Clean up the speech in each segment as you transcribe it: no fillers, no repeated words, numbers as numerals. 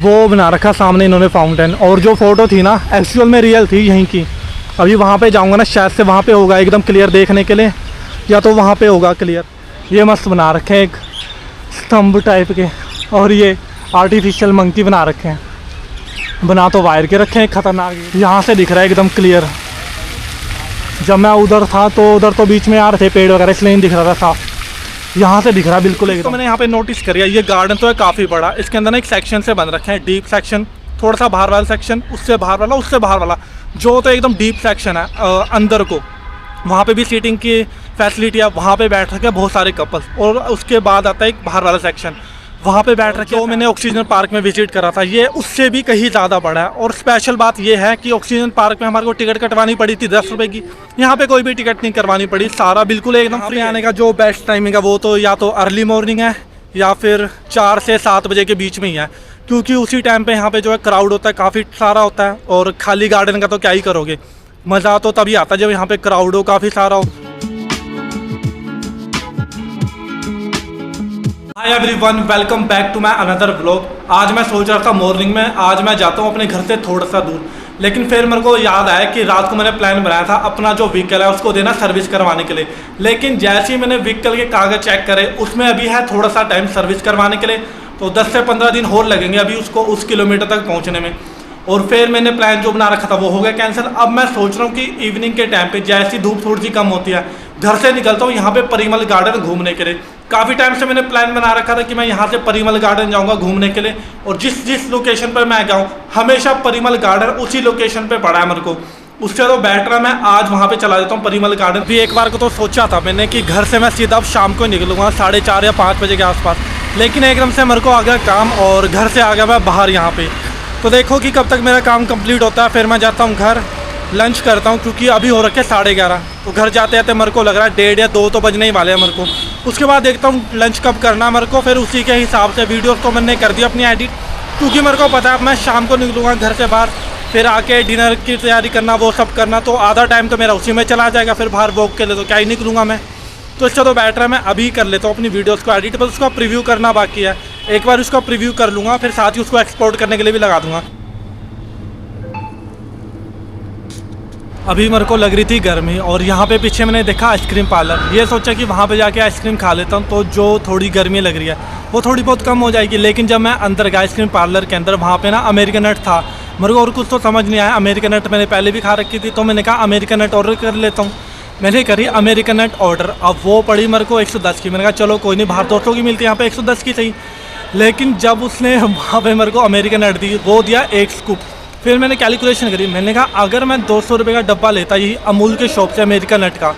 वो बना रखा सामने इन्होंने फाउंटेन, और जो फ़ोटो थी ना एक्चुअल में रियल थी यहीं की। अभी वहाँ पे जाऊँगा ना, शायद से वहाँ पे होगा एकदम क्लियर देखने के लिए, या तो वहाँ पे होगा क्लियर। ये मस्त बना रखे हैं एक स्तंभ टाइप के, और ये आर्टिफिशियल मंकी बना रखे हैं, बना तो वायर के रखे हैं खतरनाक। यहाँ से दिख रहा है एकदम क्लियर। जब मैं उधर था तो उधर तो बीच में आ रहे थे पेड़ वगैरह, इसलिए नहीं दिख रहा था साफ। यहाँ से दिख रहा है बिल्कुल एकदम। तो मैंने यहाँ पे नोटिस करिए, ये गार्डन तो है काफ़ी बड़ा। इसके अंदर ना एक सेक्शन से बन रखे हैं, डीप सेक्शन, थोड़ा सा बाहर वाला सेक्शन, उससे बाहर वाला, उससे बाहर वाला, जो तो एकदम डीप सेक्शन है अंदर को। वहाँ पे भी सीटिंग की फैसिलिटी है, वहाँ पे बैठ रखे बहुत सारे कपल्स। और उसके बाद आता है एक बाहर वाला सेक्शन, वहाँ पे बैठ रखे। तो मैंने ऑक्सीजन पार्क में विजिट करा था, ये उससे भी कहीं ज़्यादा बड़ा है। और स्पेशल बात ये है कि ऑक्सीजन पार्क में हमारे को टिकट कटवानी पड़ी थी 10 रुपये की, यहाँ पे कोई भी टिकट नहीं करवानी पड़ी, सारा बिल्कुल एकदम फ्री। आने का जो बेस्ट टाइमिंग है वो तो या तो अर्ली मॉर्निंग है या फिर 4 से 7 बजे के बीच में ही है, क्योंकि उसी टाइम पे यहाँ पे जो है क्राउड होता है, काफ़ी सारा होता है। और खाली गार्डन का तो क्या ही करोगे, मज़ा तो तभी आता है जब यहाँ पे क्राउड हो, काफ़ी सारा हो। Hi everyone, welcome back to my another vlog. आज मैं सोच रहा था मॉर्निंग में आज मैं जाता हूँ अपने घर से थोड़ा सा दूर, लेकिन फिर मेरे को याद आया कि रात को मैंने प्लान बनाया था अपना जो व्हीकल है उसको देना सर्विस करवाने के लिए। लेकिन जैसे ही मैंने व्हीकल के कागज़ चेक करे, उसमें अभी है थोड़ा सा टाइम सर्विस करवाने के लिए, तो 10 से 15 दिन और लगेंगे अभी उसको उस किलोमीटर तक पहुँचने में। और फिर मैंने प्लान जो बना रखा था वो हो गया कैंसिल। अब मैं सोच रहा हूँ कि इवनिंग के टाइम पे जैसी धूप थोड़ी सी कम होती है, घर से निकलता हूँ यहाँ पे परिमल गार्डन घूमने के लिए। काफ़ी टाइम से मैंने प्लान बना रखा था कि मैं यहाँ से परिमल गार्डन जाऊँगा घूमने के लिए, और जिस जिस लोकेशन पर मैं जाऊँ हमेशा परिमल गार्डन उसी लोकेशन पर पड़ा है मेरे को। उससे तो बेटर है मैं आज वहाँ पे चला जाता हूँ परिमल गार्डन। भी एक बार को तो सोचा था मैंने कि घर से मैं सीधा अब शाम को निकलूँगा 4:30 या 5 बजे के आसपास, लेकिन एकदम से मेरे को आ गया काम और घर से आ गया मैं बाहर यहाँ पे। तो देखो कि कब तक मेरा काम कंप्लीट होता है, फिर मैं जाता हूँ घर, लंच करता हूँ, क्योंकि अभी हो रखे 11:30। तो घर जाते जाते मेरे को लग रहा है 1:30 या 2 तो बजने ही वाले हैं मेरे को। उसके बाद देखता हूँ लंच कब करना है मेरे को, फिर उसी के हिसाब से वीडियोस तो मैंने कर दी अपनी एडिट, क्योंकि मेरे को पता है मैं शाम को निकलूँगा घर से बाहर, फिर आके डिनर की तैयारी करना, वो सब करना, तो आधा टाइम तो मेरा उसी में चला जाएगा। फिर बाहर वॉक के लिए तो क्या ही निकलूँगा मैं। तो इससे तो बेटर है मैं अभी कर लेता हूँ अपनी वीडियोज़ को एडिट, बस उसका प्रीव्यू करना बाकी है। एक बार उसका प्रीव्यू कर लूँगा, फिर साथ ही उसको एक्सपोर्ट करने के लिए भी लगा दूँगा। अभी मेरे को लग रही थी गर्मी, और यहाँ पे पीछे मैंने देखा आइसक्रीम पार्लर। ये सोचा कि वहाँ पे जाके आइसक्रीम खा लेता हूँ, तो जो थोड़ी गर्मी लग रही है वो थोड़ी बहुत कम हो जाएगी। लेकिन जब मैं अंदर गया आइसक्रीम पार्लर के अंदर, वहाँ पे ना अमेरिकन नट था। मेरे को और कुछ तो समझ नहीं आया, अमेरिकन नट मैंने पहले भी खा रखी थी, तो मैंने कहा अमेरिकन नट ऑर्डर कर लेता हूँ। मैंने करी अमेरिकन नट ऑर्डर, अब वो पड़ी मेरे को 110 की। मैंने कहा चलो कोई नहीं, बाहर 200 की मिलती है, यहाँ पे 110 की सही। लेकिन जब उसने वहाँ पर मेरे को अमेरिकन नट दी, वो दिया 1 स्कूप। फिर मैंने कैलकुलेशन करी, मैंने कहा अगर मैं 200 रुपये का डब्बा लेता यही अमूल के शॉप से अमेरिकन नट का,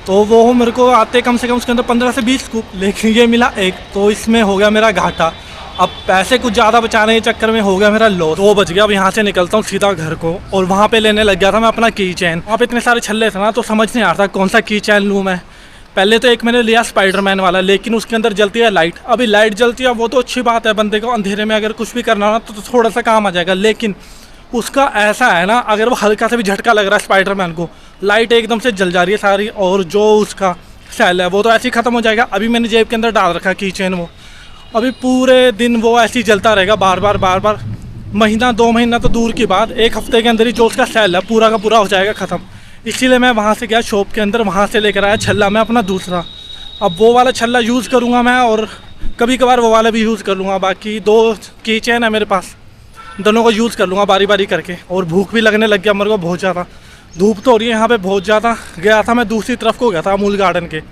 तो वो मेरे को आते कम से कम उसके अंदर 15 से 20 स्कूप, लेकिन ये मिला 1, तो इसमें हो गया मेरा घाटा। अब पैसे कुछ ज़्यादा बचाने के चक्कर में हो गया मेरा लॉस। 2 बज गया। अब यहाँ से निकलता हूँ सीधा घर को, और वहाँ पे लेने लग गया था मैं अपना की चैन। वहाँ पे इतने सारे छल्ले थे ना, तो समझ नहीं आ रहा था कौन सा की चैन लूँ मैं। पहले तो एक मैंने लिया स्पाइडरमैन वाला, लेकिन उसके अंदर जलती है लाइट। अभी लाइट जलती है वो तो अच्छी बात है, बंदे को अंधेरे में अगर कुछ भी करना हो ना तो थोड़ा सा काम आ जाएगा। लेकिन उसका ऐसा है ना, अगर वो हल्का से भी झटका लग रहा है स्पाइडरमैन को, लाइट एकदम से जल जा रही है सारी, और जो उसका सेल है वो तो ऐसे ही ख़त्म हो जाएगा। अभी मैंने जेब के अंदर डाल रखा की चेन, वो अभी पूरे दिन वो ऐसे ही जलता रहेगा बार बार। महीना 2 महीना तो दूर की बात, 1 हफ्ते के अंदर ही जो उसका सेल है पूरा का पूरा हो जाएगा ख़त्म। इसीलिए मैं वहाँ से गया शॉप के अंदर, वहाँ से लेकर आया छल्ला मैं अपना दूसरा। अब वो वाला छल्ला यूज़ करूँगा मैं, और कभी कभार वो वाला भी यूज़ कर लूँगा। बाकी 2 की चेन है मेरे पास, दोनों को यूज़ कर लूँगा बारी बारी करके। और भूख भी लगने लग गया मेरे को बहुत ज़्यादा, धूप तो हो रही है यहाँ पे बहुत ज़्यादा। गया था मैं दूसरी तरफ को गया था अमूल गार्डन के,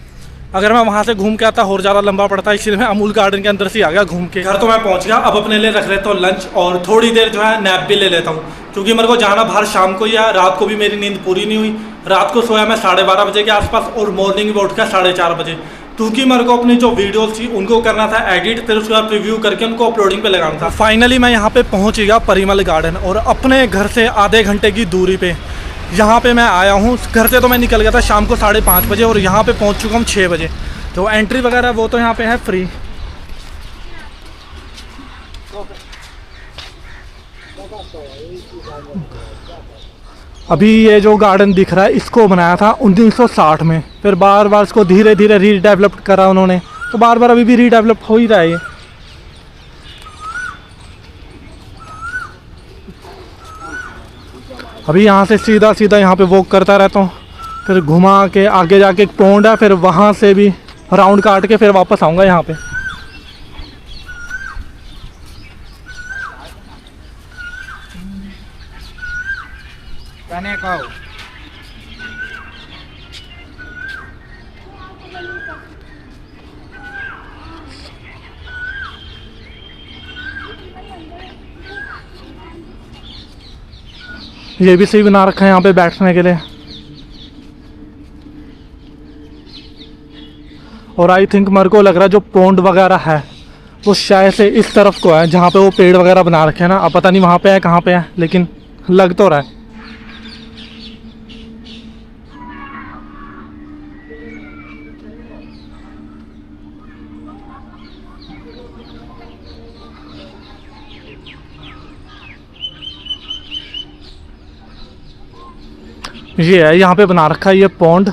अगर मैं वहाँ से घूम के आता और ज़्यादा लंबा पड़ता, इसलिए मैं अमूल गार्डन के अंदर से आ गया घूम के। घर तो मैं पहुँच गया, अब अपने लिए रख लेता हूँ लंच, और थोड़ी देर जो है नैप भी ले लेता हूँ, क्योंकि मेरे को जाना बाहर शाम को ही है। रात को भी मेरी नींद पूरी नहीं हुई, रात को सोया मैं 12:30 बजे के आसपास, और मॉर्निंग में उठ गया 4:30 बजे, क्योंकि मेरे को अपनी जो वीडियोस थी उनको करना था एडिट, फिर उसके बाद रिव्यू करके उनको अपलोडिंग पे लगाना था। फाइनली मैं यहाँ पे पहुँच गया परिमल गार्डन, और अपने घर से आधे घंटे की दूरी पे यहाँ पे मैं आया हूँ। घर से तो मैं निकल गया था शाम को 5:30 बजे, और यहाँ पे पहुँच चुका हूँ 6 बजे। तो एंट्री वगैरह वो तो यहाँ पे है फ्री। अभी ये जो गार्डन दिख रहा है इसको बनाया था 1960 में, फिर बार बार इसको धीरे धीरे रीडेवलप करा उन्होंने, तो बार बार अभी भी रीडेवलप हो ही रहा है ये। अभी यहाँ से सीधा सीधा यहाँ पे वॉक करता रहता हूँ, फिर घुमा के आगे जाके एक पॉन्ड है, फिर वहाँ से भी राउंड काट के फिर वापस आऊँगा यहाँ पे। ये भी सही बना रखा है यहाँ पे बैठने के लिए। और आई थिंक मेरे को लग रहा है जो पॉन्ड वगैरह है वो शायद से इस तरफ को है जहाँ पे वो पेड़ वगैरह बना रखे हैं ना। अब पता नहीं वहाँ पे है कहाँ पे है, लेकिन लग तो रहा है। ये है यहाँ पे बना रखा है ये पॉन्ड।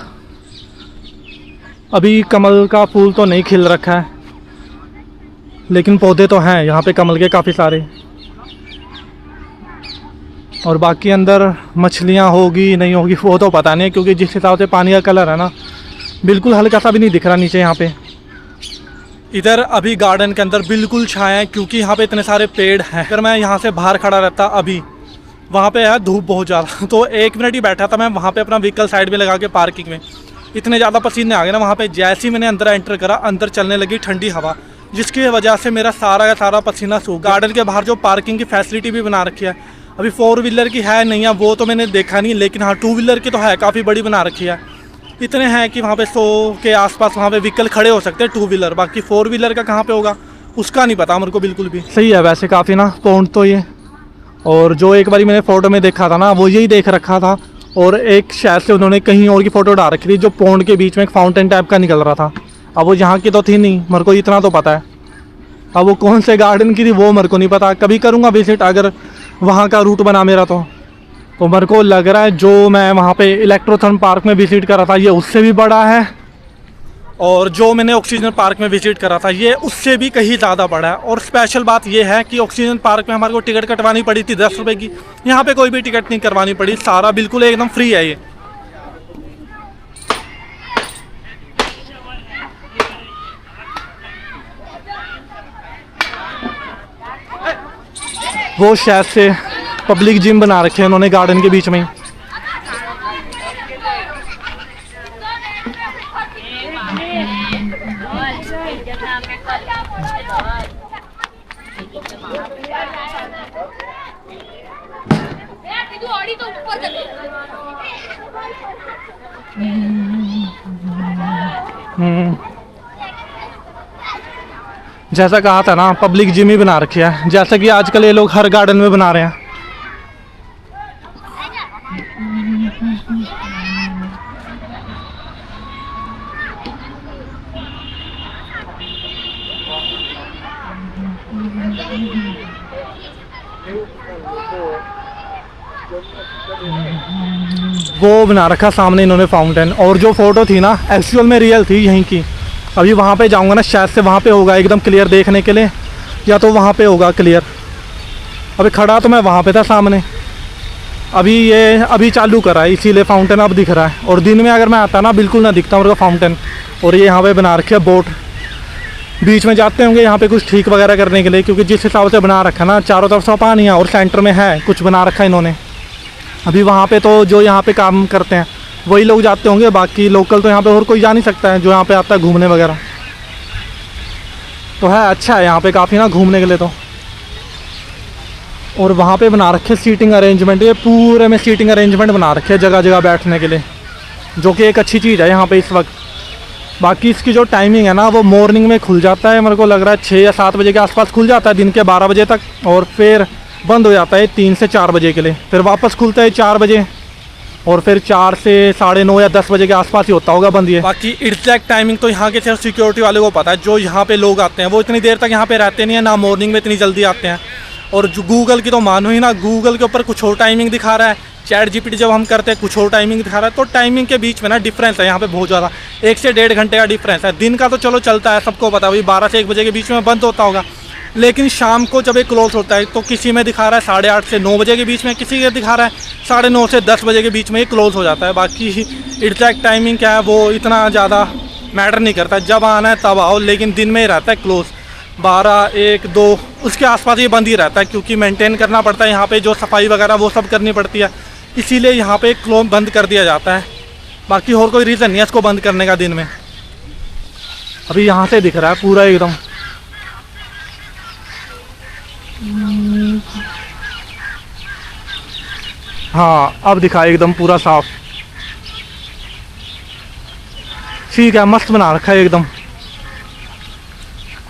अभी कमल का फूल तो नहीं खिल रखा है, लेकिन पौधे तो हैं यहाँ पे कमल के काफ़ी सारे। और बाकी अंदर मछलियाँ होगी नहीं होगी वो तो पता नहीं, क्योंकि जिस हिसाब से पानी का कलर है ना बिल्कुल हल्का सा भी नहीं दिख रहा नीचे यहाँ पे। इधर अभी गार्डन के अंदर बिल्कुल छाया है, क्योंकि यहाँ पे इतने सारे पेड़ हैं। अगर मैं यहाँ से बाहर खड़ा रहता अभी, वहाँ पे है धूप बहुत ज़्यादा, तो 1 मिनट ही बैठा था मैं वहाँ पे अपना व्हीकल साइड में लगा के पार्किंग में। इतने ज़्यादा पसीने आ गए ना वहाँ पे। जैसे ही मैंने अंदर एंटर करा, अंदर चलने लगी ठंडी हवा, जिसकी वजह से मेरा सारा का सारा पसीना सूख। गार्डन के बाहर जो पार्किंग की फैसिलिटी भी बना रखी है, अभी 4 व्हीलर की है नहीं है वो तो मैंने देखा नहीं, लेकिन हाँ 2 व्हीलर की तो है, काफ़ी बड़ी बना रखी है। इतने हैं कि वहाँ पे 100 के आसपास वहाँ पे व्हीकल खड़े हो सकते हैं 2 व्हीलर। बाकी 4 व्हीलर का कहाँ पे होगा उसका नहीं पता मेरे को बिल्कुल भी। सही है वैसे काफ़ी ना पॉन्ड तो ये। और जो एक बारी मैंने फ़ोटो में देखा था ना वो यही देख रखा था, और एक शायद से उन्होंने कहीं और की फ़ोटो डाल रखी थी जो पॉन्ड के बीच में एक फाउंटेन टाइप का निकल रहा था। अब वो यहाँ की तो थी नहीं, मेरे को इतना तो पता है। अब वो कौन से गार्डन की थी वो मेरे को नहीं पता। कभी करूँगा विजिट अगर वहाँ का रूट बना मेरा तो मेरे को लग रहा है जो मैं वहाँ पे इलेक्ट्रोथर्म पार्क में विजिट करा था ये उससे भी बड़ा है, और जो मैंने ऑक्सीजन पार्क में विजिट करा था ये उससे भी कहीं ज़्यादा बड़ा है। और स्पेशल बात ये है कि ऑक्सीजन पार्क में हमारे को टिकट कटवानी पड़ी थी 10 रुपये की, यहाँ पे कोई भी टिकट नहीं करवानी पड़ी, सारा बिल्कुल एकदम फ्री है ये। वो शायद से पब्लिक जिम बना रखे हैं उन्होंने गार्डन के बीच में ही। जैसा कहा था ना पब्लिक जिम ही बना रखी है, जैसा कि आजकल ये लोग हर गार्डन में बना रहे हैं। वो बना रखा सामने इन्होंने फाउंटेन, और जो फोटो थी ना एक्चुअल में रियल थी यहीं की। अभी वहाँ पे जाऊँगा ना शायद से वहाँ पे होगा एकदम क्लियर देखने के लिए, या तो वहाँ पे होगा क्लियर। अभी खड़ा तो मैं वहाँ पे था सामने, अभी चालू करा है इसीलिए फाउंटेन अब दिख रहा है। और दिन में अगर मैं आता ना बिल्कुल ना दिखता मेरे को फाउंटेन। और ये यहाँ पे बना रखे बोट, बीच में जाते होंगे यहाँ पे कुछ ठीक वगैरह करने के लिए, क्योंकि जिस हिसाब से बना रखा ना चारों तरफ से पानी है और सेंटर में है कुछ बना रखा है इन्होंने। अभी वहाँ पे तो जो यहाँ पे काम करते हैं वही लोग जाते होंगे, बाकी लोकल तो यहाँ पे और कोई जा नहीं सकता है जो यहाँ पे आता है घूमने वगैरह। तो है अच्छा है यहाँ पे काफ़ी ना घूमने के लिए तो। और वहाँ पे बना रखे सीटिंग अरेंजमेंट, ये पूरे में सीटिंग अरेंजमेंट बना रखे जगह जगह बैठने के लिए, जो कि एक अच्छी चीज़ है यहाँ पे इस वक्त। बाकी इसकी जो टाइमिंग है ना वो मॉर्निंग में खुल जाता है, मेरे को लग रहा है 6 या 7 बजे के आसपास खुल जाता है दिन के 12 बजे तक, और फिर बंद हो जाता है 3 से 4 बजे के लिए। फिर वापस खुलता है 4 बजे, और फिर 4 से 9:30 या 10 बजे के आसपास ही होता होगा बंद ये। बाकी एग्जैक्ट टाइमिंग तो यहाँ के सिर्फ सिक्योरिटी वाले को पता है। जो यहाँ पे लोग आते हैं वो इतनी देर तक यहाँ पे रहते नहीं है, ना मॉर्निंग में इतनी जल्दी आते हैं। और जो गूगल की तो मानो ही ना, गूगल के ऊपर कुछ और टाइमिंग दिखा रहा है, चैट जीपीटी जब हम करते हैं कुछ और टाइमिंग दिखा रहा है। तो टाइमिंग के बीच में ना डिफरेंस है यहाँ पे बहुत ज़्यादा, 1 से 1.5 घंटे का डिफरेंस है। दिन का तो चलो चलता है, सबको पता है, वही 12 से 1 बजे के बीच में बंद होता होगा। लेकिन शाम को जब ये क्लोज होता है तो किसी में दिखा रहा है 8:30 से 9 बजे के बीच में, किसी के दिखा रहा है 9:30 से 10 बजे के बीच में ये क्लोज हो जाता है। बाकी एग्जैक्ट टाइमिंग क्या है वो इतना ज़्यादा मैटर नहीं करता, जब आना है तब आओ, लेकिन दिन में ही रहता है क्लोज। 12, 1, 2 उसके आसपास ये बंद ही रहता है, क्योंकि मेंटेन करना पड़ता है यहाँ पे, जो सफाई वगैरह वो सब करनी पड़ती है, इसीलिए यहाँ पे क्लोज बंद कर दिया जाता है। बाकी और कोई रीज़न नहीं है इसको बंद करने का दिन में। अभी यहाँ से दिख रहा है पूरा एकदम, हाँ अब दिखा एकदम पूरा साफ। ठीक है, मस्त बना रखा है एकदम।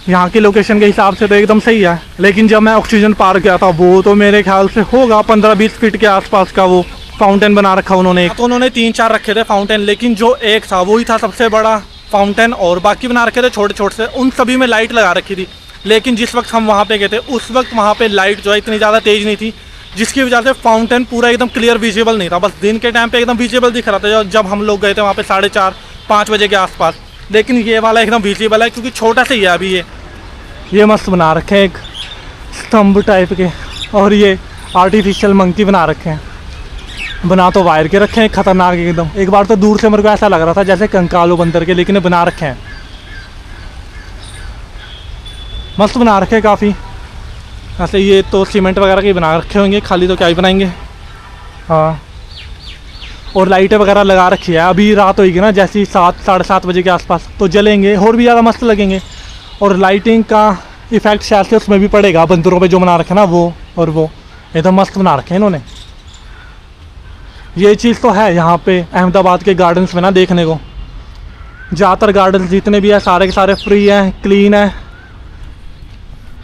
यहाँ की लोकेशन के हिसाब से तो एकदम सही है, लेकिन जब मैं ऑक्सीजन पार्क गया था वो तो मेरे ख्याल से होगा 15-20 फीट के आसपास का वो फाउंटेन बना रखा उन्होंने। तो उन्होंने 3-4 रखे थे फाउंटेन, लेकिन जो एक था वही था सबसे बड़ा फाउंटेन, और बाकी बना रखे थे छोटे छोटे से, उन सभी में लाइट लगा रखी थी। लेकिन जिस वक्त हम वहाँ पे गए थे उस वक्त वहाँ पे लाइट जो है इतनी ज़्यादा तेज़ नहीं थी, जिसकी वजह से फाउंटेन पूरा एकदम क्लियर विजिबल नहीं था। बस दिन के टाइम पे एकदम विजिबल दिख रहा था जब हम लोग गए थे वहाँ पे 4:30-5 बजे के आसपास। लेकिन ये वाला एकदम विजिबल है, क्योंकि छोटा सा ही है अभी। ये मस्त बना रखे हैं एक स्तंभ टाइप के, और ये आर्टिफिशियल मंकी बना रखे हैं। बना तो वायर के रखे हैं, खतरनाक एकदम। एक बार तो दूर से मेरे को ऐसा लग रहा था जैसे कंकाल हो बंदर के, लेकिन बना रखे हैं, मस्त बना रखे हैं काफ़ी। ऐसे ये तो सीमेंट वगैरह के बना रखे होंगे, खाली तो क्या ही बनाएंगे। हाँ, और लाइटें वगैरह लगा रखी है। अभी रात होगी ना, जैसे 7-7:30 बजे के आसपास तो जलेंगे, और भी ज़्यादा मस्त लगेंगे। और लाइटिंग का इफेक्ट शायद से उसमें भी पड़ेगा, बंदरों पे जो बना रखे ना वो, और वो एकदम मस्त बना रखे हैं इन्होंने। ये चीज़ तो है यहाँ पे अहमदाबाद के गार्डन्स में ना देखने को। ज़्यादातर गार्डन्स जितने भी हैं सारे के सारे फ्री हैं, क्लीन है,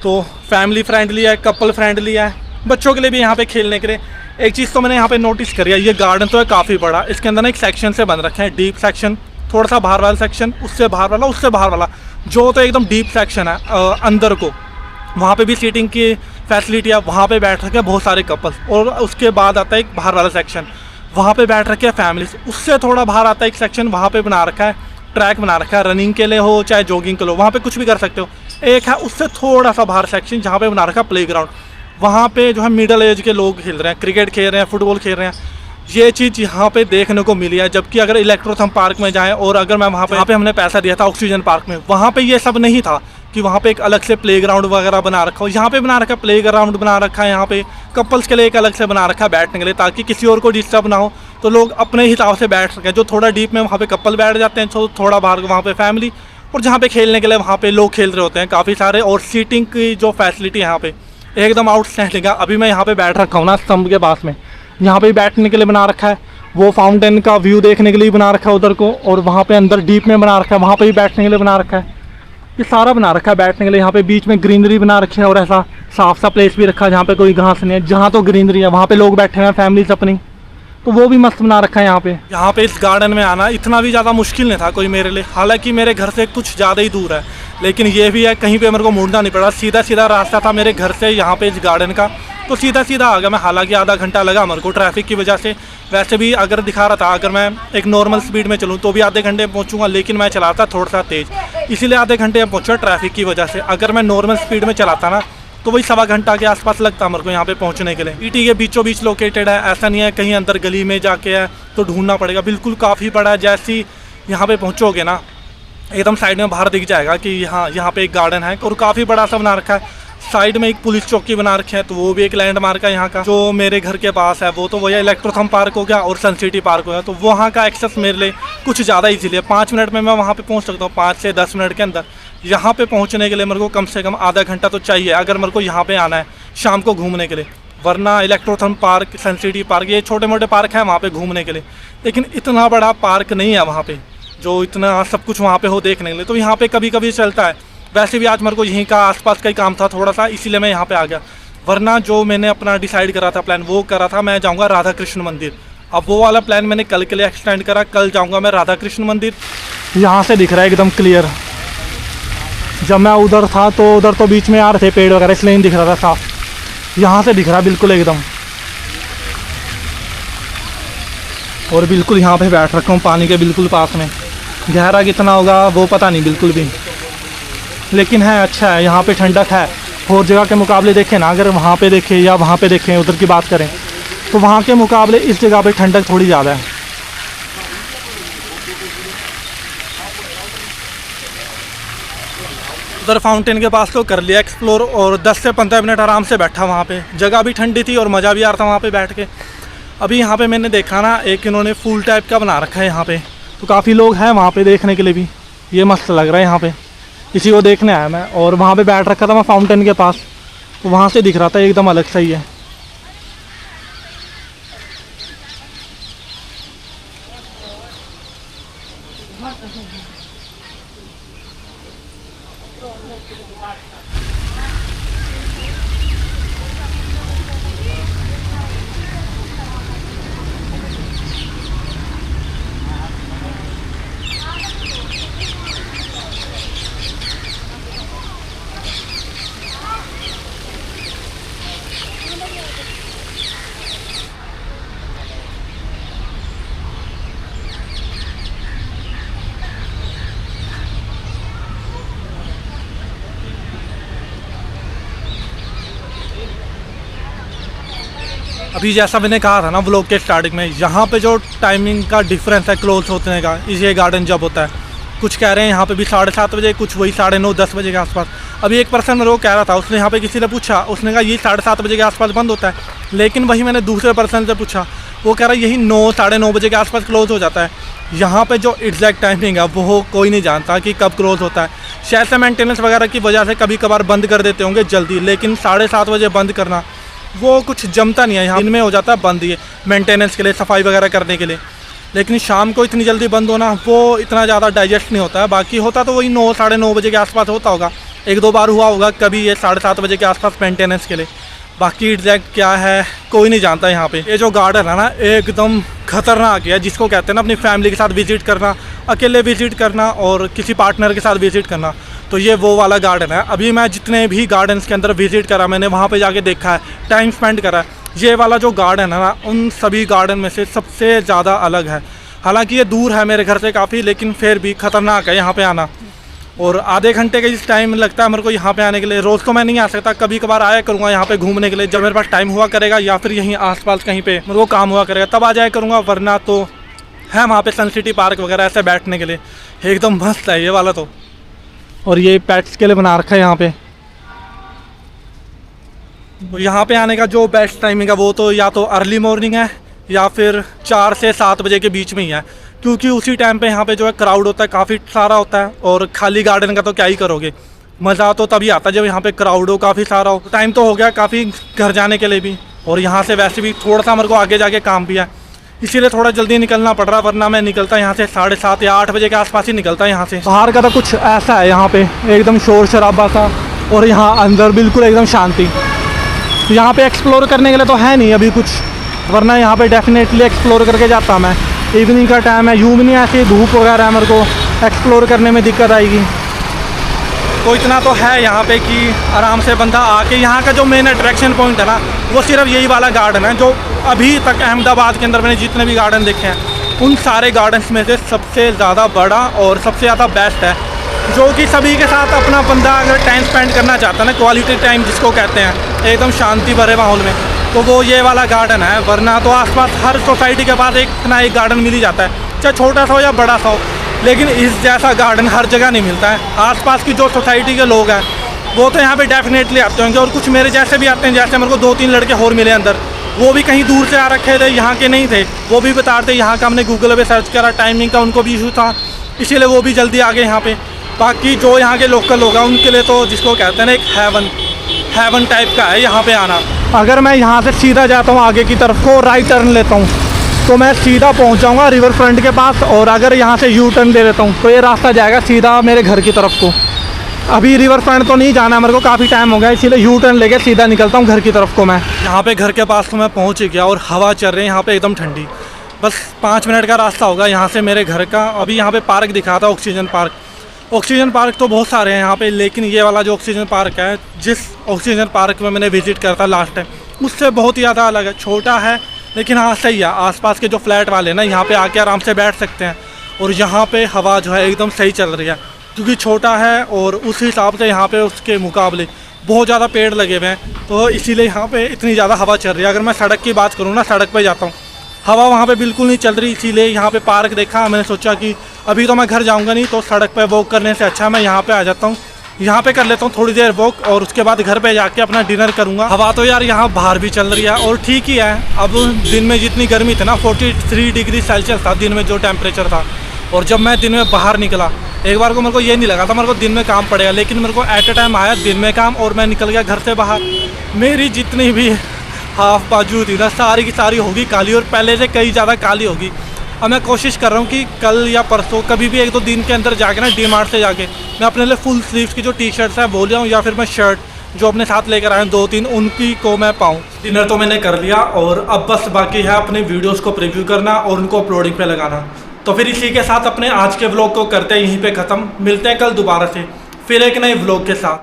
तो फैमिली फ्रेंडली है, कपल फ्रेंडली है, बच्चों के लिए भी यहाँ पे खेलने के लिए। एक चीज़ तो मैंने यहाँ पे नोटिस करी है, ये गार्डन तो है काफ़ी बड़ा, इसके अंदर ना एक सेक्शन से बन रखे हैं, डीप सेक्शन, थोड़ा सा बाहर वाला सेक्शन, उससे बाहर वाला, उससे बाहर वाला, जो तो एकदम डीप सेक्शन है अंदर को, वहाँ पे भी सीटिंग की फैसिलिटी है, वहाँ पे बैठ रखे हैं बहुत सारे कपल्स। और उसके बाद आता है एक बाहर वाला सेक्शन, वहाँ पे बैठ रखे हैं फैमिलीज। उससे थोड़ा बाहर आता है एक सेक्शन, वहाँ पे बना रखा है ट्रैक बना रखा है, रनिंग के लिए हो चाहे जॉगिंग के लिए, वहाँ पे कुछ भी कर सकते हो। एक है उससे थोड़ा सा बाहर सेक्शन जहाँ पे बना रखा है प्लेग्राउंड, वहाँ पे जो है मिडिल एज के लोग खेल रहे हैं, क्रिकेट खेल रहे हैं, फुटबॉल खेल रहे हैं। ये चीज़ यहाँ पे देखने को मिली है। जबकि अगर इलेक्ट्रोथम पार्क में जाएं, और अगर मैं वहाँ पे हमने पैसा दिया था ऑक्सीजन पार्क में, वहाँ पे ये सब नहीं था कि वहाँ पे एक अलग से प्लेग्राउंड वगैरह बना रखा हो। यहाँ पे बना रखा है प्लेग्राउंड बना रखा है, यहाँ पे कपल्स के लिए एक अलग से बना रखा है बैठने के लिए, ताकि किसी और को डिस्टर्ब ना हो, तो लोग अपने हिसाब से बैठ सकें। जो थोड़ा डीप में वहाँ पे कपल बैठ जाते हैं, तो थोड़ा बाहर वहाँ पे फैमिली, और जहाँ पे खेलने के लिए वहाँ पे लोग खेल रहे होते हैं काफ़ी सारे। और सीटिंग की जो फैसिलिटी है यहाँ पे एकदम आउटस्टैंडिंग है। अभी मैं यहाँ पे बैठ रखा हूँ ना स्तंभ के पास में, यहाँ पे बैठने के लिए बना रखा है, वो फाउंटेन का व्यू देखने के लिए बना रखा है उधर को, और वहाँ पे अंदर डीप में बना रखा है, वहाँ पे भी बैठने के लिए बना रखा है। ये सारा बना रखा है बैठने के लिए। यहाँ पे बीच में ग्रीनरी बना रखी है, और ऐसा साफ सा प्लेस भी रखा है जहाँ पे कोई घास नहीं है। जहाँ तो ग्रीनरी है वहाँ पे लोग बैठे हैं फैमिलीज अपनी, तो वो भी मस्त बना रखा है यहाँ पे। यहाँ पे इस गार्डन में आना इतना भी ज़्यादा मुश्किल नहीं था कोई मेरे लिए, हालांकि मेरे घर से कुछ ज़्यादा ही दूर है, लेकिन ये भी है कहीं पे मेरे को मुड़ना नहीं पड़ा, सीधा सीधा रास्ता था मेरे घर से यहाँ पे इस गार्डन का, तो सीधा सीधा आ गया मैं। हालांकि आधा घंटा लगा मेरे को ट्रैफिक की वजह से। वैसे भी अगर दिखा रहा था अगर मैं एक नॉर्मल स्पीड में चलूँ तो भी आधे घंटे में पहुँचूँगा, लेकिन मैं चलाता थोड़ा सा तेज़, इसीलिए आधे घंटे में पहुँचा ट्रैफिक की वजह से। अगर मैं नॉर्मल स्पीड में चलाता ना तो वही 1.25 घंटा के आसपास लगता मेरे को यहाँ पे पहुँचने के लिए। ईटी के बीचों बीच लोकेटेड है, ऐसा नहीं है कहीं अंदर गली में जाके है तो ढूंढना पड़ेगा, बिल्कुल काफ़ी बड़ा है। जैसे ही यहाँ पे पहुँचोगे ना एकदम साइड में बाहर दिख जाएगा कि यहाँ पे एक गार्डन है, और काफ़ी बड़ा सा बना रखा है। साइड में एक पुलिस चौकी बना रखे हैं, तो वो भी एक लैंडमार्क है यहाँ का। जो मेरे घर के पास है वो तो वही इलेक्ट्रोथम पार्क हो गया और सन सिटी पार्क हो गया, तो वहाँ का एक्सेस मेरे लिए कुछ ज़्यादा इजीली है। 5 मिनट में मैं वहाँ पे पहुँच सकता हूँ, 5 से 10 मिनट के अंदर। यहाँ पे पहुँचने के लिए मेरे को कम से कम आधा घंटा तो चाहिए अगर मेरे को यहाँ पे आना है शाम को घूमने के लिए। वरना इलेक्ट्रोथम पार्क, सन सिटी पार्क, ये छोटे मोटे पार्क हैं वहाँ पे घूमने के लिए, लेकिन इतना बड़ा पार्क नहीं है वहाँ पे जो इतना सब कुछ वहाँ पे हो देखने के लिए। तो यहाँ पे कभी कभी चलता है। वैसे भी आज मेरे को यहीं का आसपास का ही काम था थोड़ा सा, इसीलिए मैं यहाँ पे आ गया। वरना जो मैंने अपना डिसाइड करा था प्लान, वो करा था मैं जाऊँगा राधा कृष्ण मंदिर। अब वो वाला प्लान मैंने कल के लिए एक्सटेंड करा, कल जाऊँगा मैं राधा कृष्ण मंदिर। यहाँ से दिख रहा है एकदम क्लियर। जब मैं उधर था तो उधर तो बीच में आ रहे थे पेड़ वगैरह, इसलिए नहीं दिख रहा था साफ। यहाँ से दिख रहा है बिल्कुल एकदम, और बिल्कुल यहाँ पे बैठ रखा हूँ पानी के बिल्कुल पास में। गहरा कितना होगा वो पता नहीं बिल्कुल भी, लेकिन है अच्छा है, यहाँ पे ठंडक है। और जगह के मुकाबले देखें ना, अगर वहाँ पे देखें या वहाँ पे देखें, उधर की बात करें तो वहाँ के मुकाबले इस जगह पे ठंडक थोड़ी ज़्यादा है। उधर फाउंटेन के पास तो कर लिया एक्सप्लोर और 10 से 15 मिनट आराम से बैठा वहाँ पे। जगह भी ठंडी थी और मज़ा भी आ रहा था वहाँ पे बैठ के। अभी यहाँ पे मैंने देखा ना, एक इन्होंने फूल टाइप का बना रखा है यहाँ पे, तो काफ़ी लोग हैं वहाँ पे देखने के लिए भी। ये मस्त लग रहा है यहाँ पे, इसी को देखने आया मैं। और वहाँ पे बैठ रखा था मैं फाउंटेन के पास, तो वहाँ से दिख रहा था एकदम अलग सही है। अभी जैसा मैंने कहा था ना व्लॉग के स्टार्टिंग में, यहाँ पे जो टाइमिंग का डिफरेंस है क्लोज होने का, ये गार्डन जब होता है, कुछ कह रहे हैं यहाँ पे भी 7:30 बजे, कुछ वही 9:30 10 बजे के आसपास। अभी एक पर्सन मेरे को कह रहा था, उसने यहाँ पे किसी ने पूछा, उसने कहा ये 7:30 बजे के आसपास बंद होता है। लेकिन वही मैंने दूसरे पर्सन से पूछा, वो कह रहा है यही 9 साढ़े 9 बजे के आसपास क्लोज़ हो जाता है। यहाँ पे जो एग्जैक्ट टाइमिंग है वो कोई नहीं जानता कि कब क्लोज़ होता है। शायद से मेंटेनेंस वगैरह की वजह से कभी कभार बंद कर देते होंगे जल्दी, लेकिन 7:30 बजे बंद करना वो कुछ जमता नहीं है। यहाँ इनमें हो जाता है बंद, ये मेंटेनेंस के लिए, सफाई वगैरह करने के लिए। लेकिन शाम को इतनी जल्दी बंद होना वो इतना ज़्यादा डाइजेस्ट नहीं होता है। बाकी होता तो वही 9 साढ़े 9 बजे के आसपास होता होगा, 1-2 बार हुआ होगा कभी ये 7:30 बजे के आसपास मेंटेनेंस के लिए। बाकी एग्जैक्ट क्या है कोई नहीं जानता यहाँ पे। ये जो गार्डन है ना एकदम खतरनाक है, जिसको कहते हैं ना अपनी फैमिली के साथ विजिट करना, अकेले विजिट करना और किसी पार्टनर के साथ विजिट करना, तो ये वो वाला गार्डन है। अभी मैं जितने भी गार्डन्स के अंदर विजिट करा, मैंने वहाँ पे जाके देखा है, टाइम स्पेंड करा है, ये वाला जो गार्डन है ना उन सभी गार्डन में से सबसे ज़्यादा अलग है। हालांकि ये दूर है मेरे घर से काफ़ी, लेकिन फिर भी ख़तरनाक है यहाँ पे आना। और आधे घंटे का इस टाइम लगता है मेरे को यहाँ पे आने के लिए। रोज़ तो मैं नहीं आ सकता, कभी कभार आया करूँगा यहाँ पे घूमने के लिए, जब मेरे पास टाइम हुआ करेगा या फिर यहीं आसपास कहीं पे मेरे को काम हुआ करेगा तब आ जाया करूँगा। वरना तो है वहाँ पे सन सिटी पार्क वगैरह ऐसे बैठने के लिए, एकदम मस्त है ये वाला तो। और ये पेट्स के लिए बना रखा है यहाँ पे। यहाँ पे आने का जो बेस्ट टाइमिंग है वो तो या तो अर्ली मॉर्निंग है या फिर 4 से 7 बजे के बीच में ही है, क्योंकि उसी टाइम पे यहाँ पे जो है क्राउड होता है काफ़ी सारा होता है। और खाली गार्डन का तो क्या ही करोगे, मज़ा तो तभी आता है जब यहाँ पे क्राउड हो, काफ़ी सारा हो। टाइम तो हो गया काफ़ी घर जाने के लिए भी, और यहाँ से वैसे भी थोड़ा सा मेरे को आगे जाके काम भी है, इसीलिए थोड़ा जल्दी निकलना पड़ रहा। वरना मैं निकलता यहाँ से 7:30 या 8 बजे के आसपास ही निकलता है यहाँ से। बाहर का तो कुछ ऐसा है यहाँ पे, एकदम शोर शराबा सा, और यहाँ अंदर बिल्कुल एकदम शांति। यहाँ पे एक्सप्लोर करने के लिए तो है नहीं अभी कुछ, वरना यहाँ पे डेफिनेटली एक्सप्लोर करके जाता मैं। इवनिंग का टाइम है, यूँ भी नहीं ऐसी धूप वगैरह है, मेरे को एक्सप्लोर करने में दिक्कत आएगी। तो इतना तो है यहाँ पे कि आराम से बंदा आके, यहाँ का जो मेन अट्रैक्शन पॉइंट है ना वो सिर्फ यही वाला गार्डन है, जो अभी तक अहमदाबाद के अंदर मैंने जितने भी गार्डन देखे हैं उन सारे गार्डन्स में से सबसे ज़्यादा बड़ा और सबसे ज़्यादा बेस्ट है, जो कि सभी के साथ अपना बंदा अगर टाइम स्पेंड करना चाहता है ना, क्वालिटी टाइम जिसको कहते हैं, एकदम शांति भरे माहौल में, तो वो ये वाला गार्डन है। वरना तो आसपास हर सोसाइटी के पास एक ना एक गार्डन मिल ही जाता है, चाहे छोटा सा हो या बड़ा सा हो, लेकिन इस जैसा गार्डन हर जगह नहीं मिलता है। आसपास की जो सोसाइटी के लोग हैं वो तो यहाँ पे डेफिनेटली आते होंगे, और कुछ मेरे जैसे भी आते हैं, जैसे मेरे को 2-3 लड़के और मिले अंदर, वो भी कहीं दूर से आ रखे थे, यहाँ के नहीं थे। वो भी बता रहे थे यहाँ का हमने गूगल पे सर्च करा, टाइमिंग का उनको भी इशू था, इसीलिए वो भी जल्दी आ गए यहाँ पे। बाकी जो यहाँ के लोकल लोग हैं उनके लिए तो जिसको कहते हैं ना एक हेवन टाइप का है यहाँ पे आना। अगर मैं यहाँ से सीधा जाता हूँ आगे की तरफ को, राइट टर्न लेता हूँ, तो मैं सीधा पहुँच जाऊँगा रिवर फ्रंट के पास। और अगर यहाँ से यू टर्न ले लेता हूँ तो ये रास्ता जाएगा सीधा मेरे घर की तरफ को। अभी रिवर फ्रंट तो नहीं जाना है मेरे को, काफ़ी टाइम हो गया, इसीलिए यू टर्न लेके सीधा निकलता हूँ घर की तरफ को। मैं यहाँ पे घर के पास तो मैं पहुँच ही गया, और हवा चल रही है यहाँ पे एकदम ठंडी। बस 5 मिनट का रास्ता होगा यहाँ से मेरे घर का। अभी यहाँ पे पार्क दिखा था, ऑक्सीजन पार्क। ऑक्सीजन पार्क तो बहुत सारे हैं यहाँ पे, लेकिन ये वाला जो ऑक्सीजन पार्क है, जिस ऑक्सीजन पार्क में मैंने विजिट करा था लास्ट टाइम, उससे बहुत ही ज़्यादा अलग है। छोटा है लेकिन हाँ सही है, आसपास के जो फ्लैट वाले ना यहाँ पे आके आराम से बैठ सकते हैं। और यहाँ पे हवा जो है एकदम सही चल रही है, क्योंकि छोटा है और उस हिसाब से यहाँ पे उसके मुकाबले बहुत ज़्यादा पेड़ लगे हुए हैं, तो इसीलिए यहाँ पे इतनी ज़्यादा हवा चल रही है। अगर मैं सड़क की बात करूँ ना, सड़क पे जाता हूँ, हवा वहाँ पे बिल्कुल नहीं चल रही। इसीलिए यहाँ पे पार्क देखा, मैंने सोचा कि अभी तो मैं घर जाऊँगा नहीं, तो सड़क पे वॉक करने से अच्छा मैं यहाँ पे आ जाता हूँ, यहाँ पे कर लेता हूँ थोड़ी देर वॉक, और उसके बाद घर पे जाके अपना डिनर करूँगा। हवा तो यार यहाँ बाहर भी चल रही है और ठीक ही है। अब दिन में जितनी गर्मी थी ना, 43 डिग्री सेल्सियस था दिन में जो टेम्परेचर था, और जब मैं दिन में बाहर निकला, एक बार को मेरे को ये नहीं लगा था मेरे को दिन में काम पड़ेगा, लेकिन मेरे को एट ए टाइम आया दिन में काम, और मैं निकल गया घर से बाहर। मेरी जितनी भी हाफ बाजू थी ना, सारी की सारी होगी काली, और पहले से कई ज़्यादा काली होगी। अब मैं कोशिश कर रहा हूँ कि कल या परसों कभी भी 1-2 दिन के अंदर जाके ना डी-मार्ट से जाके मैं अपने लिए फुल स्लीव्स की जो टी शर्ट्स है वो ले आऊँ, या फिर मैं शर्ट जो अपने साथ लेकर आए 2-3 उनकी को मैं पाऊँ। डिनर तो मैंने कर लिया, और अब बस बाकी है अपने वीडियोज़ को प्रीव्यू करना और उनको अपलोडिंग पे लगाना। तो फिर इसी के साथ अपने आज के व्लॉग को करते हैं यहीं पे ख़त्म। मिलते हैं कल दोबारा से फिर एक नए व्लॉग के साथ।